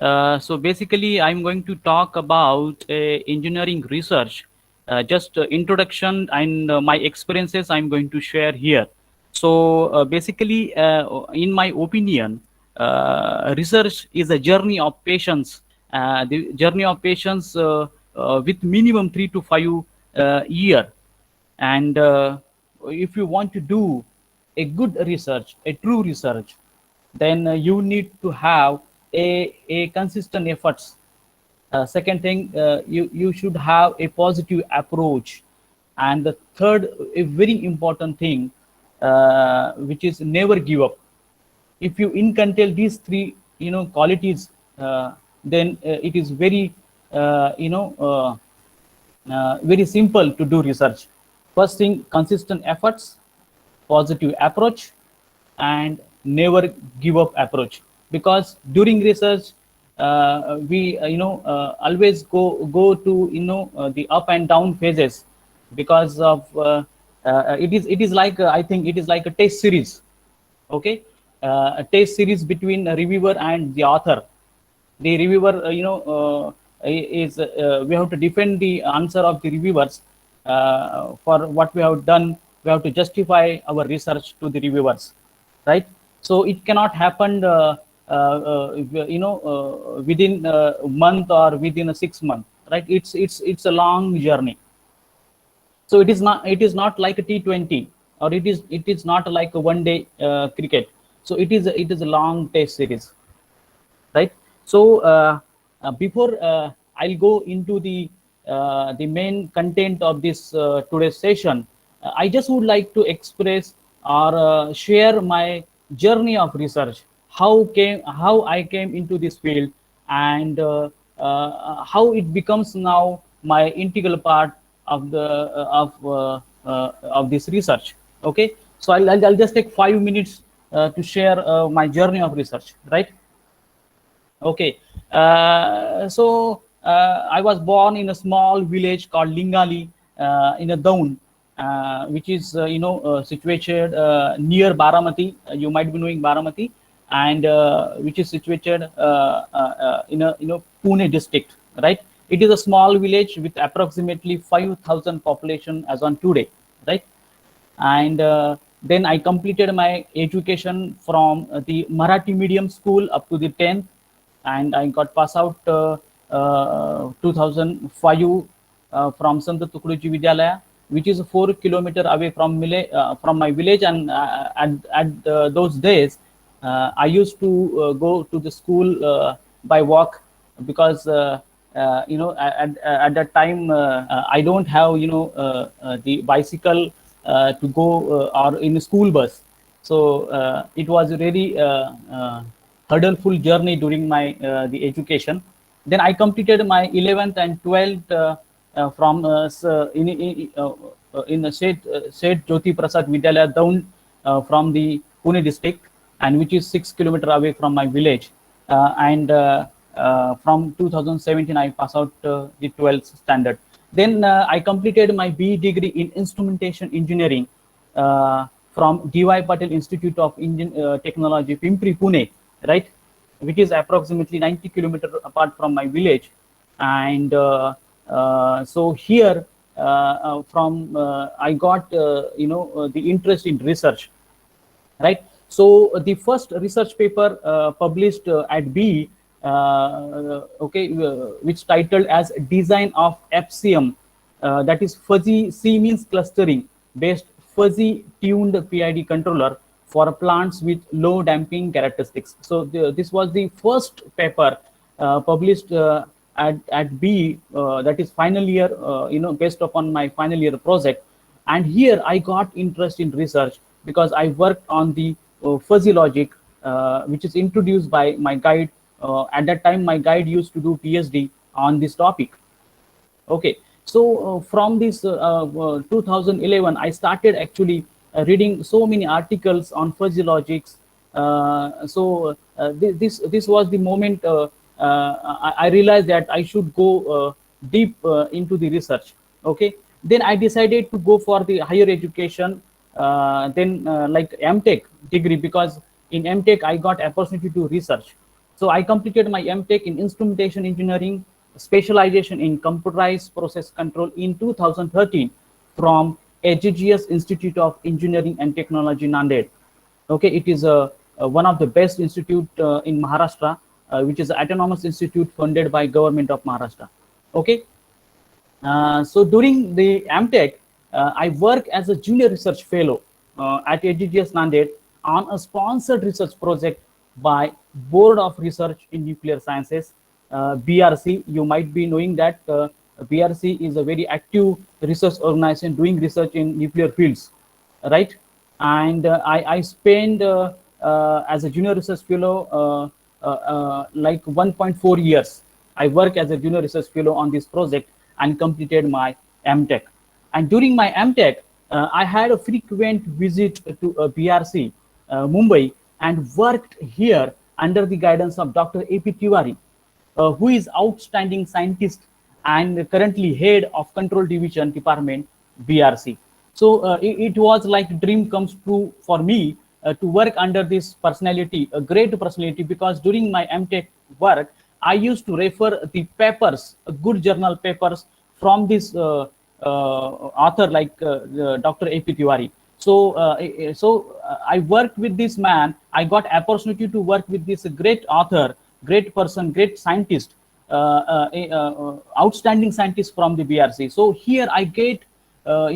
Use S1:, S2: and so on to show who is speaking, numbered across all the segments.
S1: So basically, I'm going to talk about engineering research, just introduction and my experiences I'm going to share here. So basically, in my opinion, research is a journey of patience. The journey of patience with minimum 3 to 5 year. And if you want to do a good research, a true research, then you need to have a consistent efforts. Second thing, you should have a positive approach. And the third, a very important thing, which is never give up. If you inculcate these three qualities, then it is very very simple to do research. First thing, consistent efforts, positive approach, and never give up approach. Because during research, we always go to the up and down phases, because of it is like I think it is like a test series. Okay, a test series between a reviewer and the author. The reviewer is we have to defend the answer of the reviewers for what we have done. We have to justify our research to the reviewers, right? So it cannot happen within a month or within a 6 month, right? It's a long journey. So it is not like a T20, or it is not like a one day cricket. So it is a long test series, right? So before I'll go into the main content of this today's session, I just would like to express or share my journey of research, how I came into this field, and how it becomes now my integral part of the of this research. Okay, so I'll just take 5 minutes to share my journey of research, right? Okay, I was born in a small village called Lingali in a Daun, which is situated near Baramati. You might be knowing Baramati, and which is situated in a Pune district, right? It is a small village with approximately 5,000 population as on today, right? And then I completed my education from the Marathi medium school up to the 10th, and I got pass out 2005 from Sant Tukaduji Vidyalaya, which is 4 kilometers away from my village. And at those days, I used to go to the school by walk, because at that time I don't have the bicycle to go or in a school bus. So it was a really hurdleful journey during my the education. Then I completed my 11th and 12th from in the Seth Jyoti Prasad Vidyalaya down from the Pune district, and which is 6 kilometers away from my village. And from 2017, I passed out the 12th standard. Then I completed my BE degree in instrumentation engineering from D.Y. Patel Institute of Technology, Pimpri, Pune, right, which is approximately 90 kilometers apart from my village. And so here from I got the interest in research, right? So the first research paper published at BE, okay, which titled as Design of FCM, that is fuzzy Siemens clustering based fuzzy tuned PID controller for plants with low damping characteristics. So this was the first paper published at BE, that is final year, based upon my final year project. And here I got interest in research because I worked on the fuzzy logic, which is introduced by my guide. At that time, my guide used to do PhD on this topic. Okay, so from this 2011, I started actually reading so many articles on fuzzy logics. This was the moment I realized that I should go deep into the research. Okay, then I decided to go for the higher education, then like MTech degree, because in MTech I got opportunity to research. So I completed my MTech in instrumentation engineering, specialization in computerized process control in 2013 from HGGS Institute of Engineering and Technology, Nanded. Okay, it is one of the best institute in Maharashtra, which is an autonomous institute funded by government of Maharashtra. Okay, so during the MTech, I work as a junior research fellow at HGGS Nanded on a sponsored research project by Board of Research in Nuclear Sciences, BRC. You might be knowing that BRC is a very active research organization doing research in nuclear fields, right? And I spent as a junior research fellow like 1.4 years. I work as a junior research fellow on this project and completed my MTech. And during my MTech, I had a frequent visit to BRC, Mumbai, and worked here under the guidance of Dr. A.P. Tiwari, who is outstanding scientist and currently head of control division department, BRC. So it was like dream comes true for me to work under this personality, a great personality, because during my MTech work, I used to refer the papers, good journal papers from this author like Dr. A.P. Tiwari. So, I worked with this man. I got opportunity to work with this great author, great person, great scientist, outstanding scientist from the BRC. So here I get, a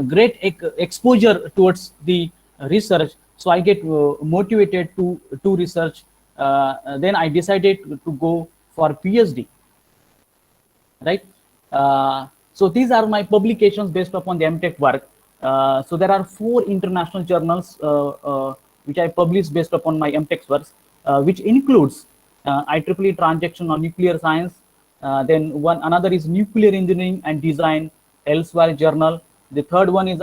S1: great exposure towards the research. So I get motivated to research. Then I decided to go for PhD. Right. So these are my publications based upon the MTech work. So there are 4 international journals which I published based upon my MTech works, which includes IEEE Transaction on Nuclear Science. Then another is Nuclear Engineering and Design, Elsewhere Journal. The third one is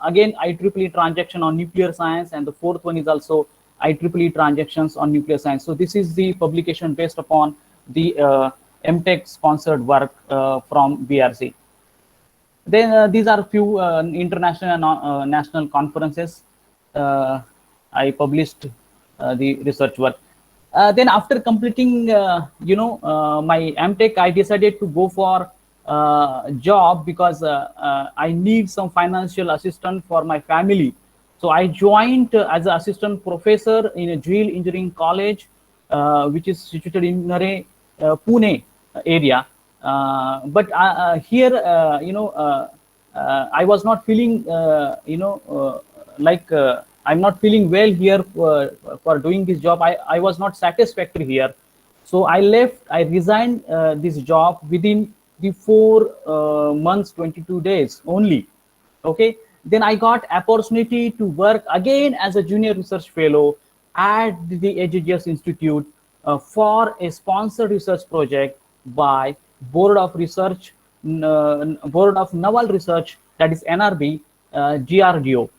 S1: again IEEE Transaction on Nuclear Science, and the fourth one is also IEEE Transactions on Nuclear Science. So this is the publication based upon the MTech sponsored work from BRC. Then these are few international and national conferences I published the research work. Then after completing, my MTech, I decided to go for job because I need some financial assistance for my family. So I joined as an assistant professor in a Jewel Engineering College, which is situated in Nare, Pune area. But here, I was not feeling, I'm not feeling well here for doing this job. I was not satisfactory here. So I left, I resigned this job within the 4 months, 22 days only. Okay. Then I got opportunity to work again as a junior research fellow at the HGGS Institute for a sponsored research project by Board of Research, Board of Naval Research, that is NRB, GRDO.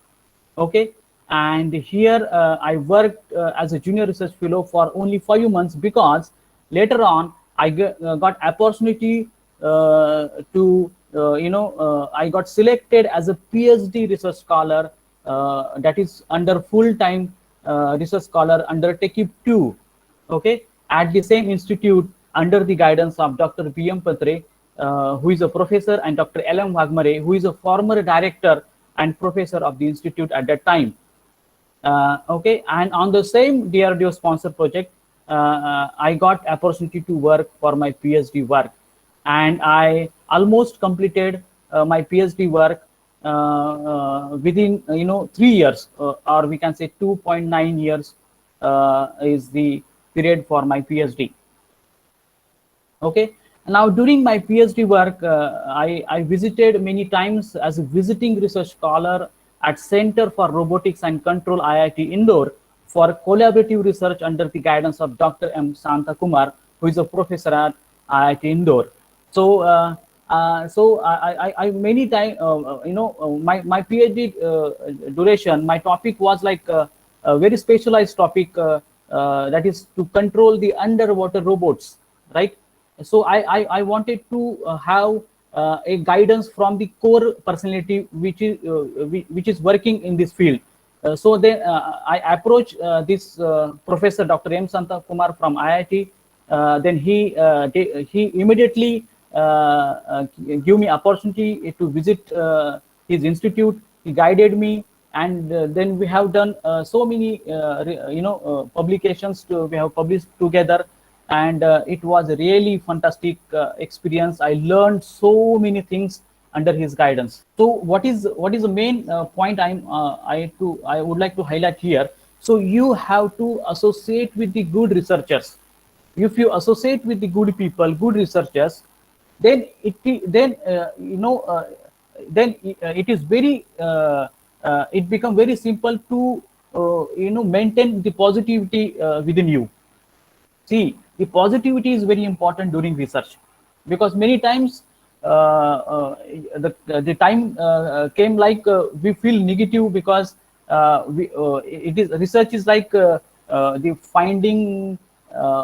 S1: Okay. And here I worked as a junior research fellow for only 5 months, because later on I got opportunity to I got selected as a PhD research scholar, that is under full-time research scholar under TechUp 2, okay, at the same institute under the guidance of Dr. B.M. Patre, who is a professor, and Dr. L.M. Wagmare, who is a former director and professor of the institute at that time. Okay, and on the same DRDO sponsor project, I got opportunity to work for my PhD work, and I almost completed my PhD work within 3 years, or we can say 2.9 years is the period for my PhD. Okay, now during my PhD work, I visited many times as a visiting research scholar at Center for Robotics and Control, IIT Indore, for collaborative research under the guidance of Dr. M. Santa Kumar, who is a professor at IIT Indore. So, I many times, my PhD duration, my topic was like a very specialized topic, that is to control the underwater robots, right? So I wanted to have a guidance from the core personality which is working in this field. So then I approached this Professor Dr. M. Santa Kumar from IIT. Then he immediately gave me opportunity to visit his institute. He guided me, and then we have done so many publications. We have published together, and it was a really fantastic experience. I learned so many things under his guidance. So what is the main point I would like to highlight here? So you have to associate with the good researchers. If you associate with the good people, good researchers, then it is very it becomes very simple to maintain the positivity within you. See, the positivity is very important during research, because many times the time came like we feel negative, because it is research is like the finding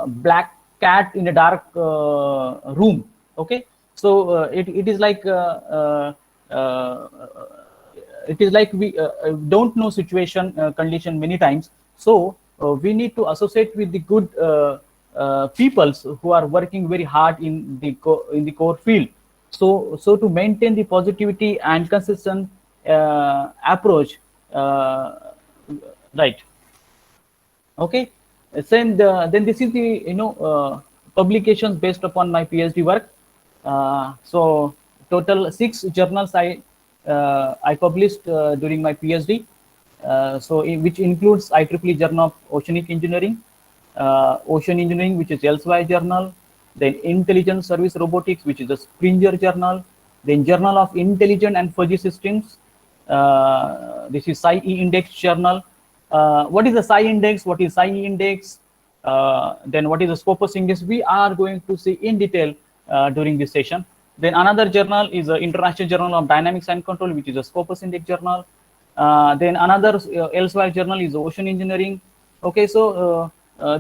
S1: black cat in a dark room. Okay, so it is like we don't know situation condition many times. So we need to associate with the good peoples who are working very hard in the core field. So to maintain the positivity and consistent approach, right? Okay, then this is the publications based upon my PhD work. So total 6 journals I published during my PhD. Which includes IEEE Journal of Oceanic Engineering, Ocean Engineering, which is Elsewhere Journal, then Intelligent Service Robotics, which is the Springer Journal, then Journal of Intelligent and Fuzzy Systems. This is Psi E Index Journal. What is the Psi Index? What is Psi E Index? Then what is the Scopus Index? We are going to see in detail during this session. Then another journal is the International Journal of Dynamics and Control, which is a Scopus Index Journal. Then another Elsewhere journal is Ocean Engineering. Okay, so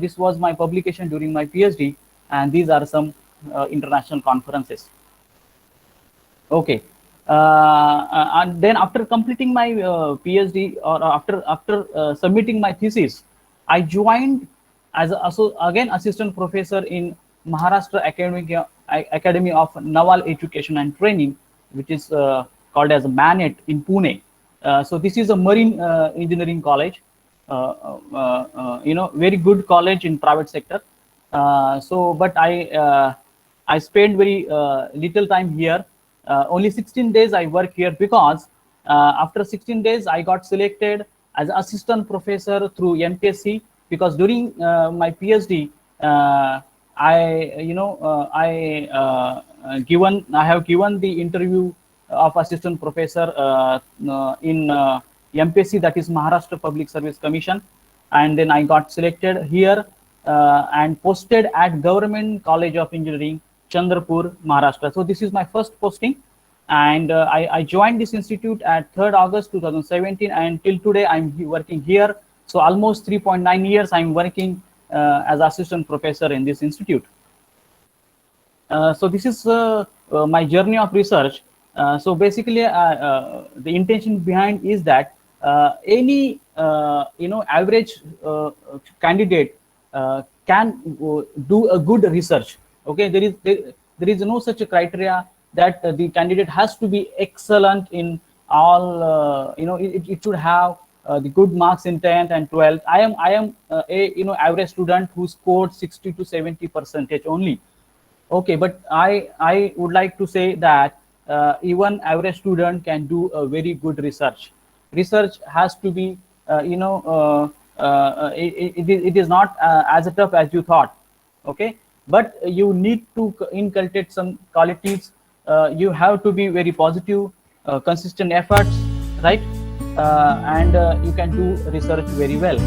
S1: this was my publication during my PhD, and these are some international conferences. Okay, and then after completing my PhD, or after submitting my thesis, I joined as again assistant professor in Maharashtra Academy of Naval Education and Training, which is called as MANET in Pune. So this is a marine engineering college, very good college in private sector. But I spent very little time here. Only 16 days I work here, because after 16 days I got selected as assistant professor through MPSC, because during my PhD I have given the interview of assistant professor in MPSC, that is Maharashtra Public Service Commission, and then I got selected here and posted at Government College of Engineering, Chandrapur, Maharashtra. So this is my first posting, and I joined this institute at 3rd August 2017, and till today I'm working here. So almost 3.9 years I'm working as assistant professor in this institute. So this is my journey of research. So basically, the intention behind is that any average candidate can do a good research. Okay, there is no such a criteria that the candidate has to be excellent in all. It should have the good marks in 10th and 12th. I am a average student who scored 60 to 70% only. Okay, but I would like to say that even average student can do a very good research. Research has to be it is not as tough as you thought. Okay, but you need to inculcate some qualities. You have to be very positive, consistent efforts, right? And you can do research very well.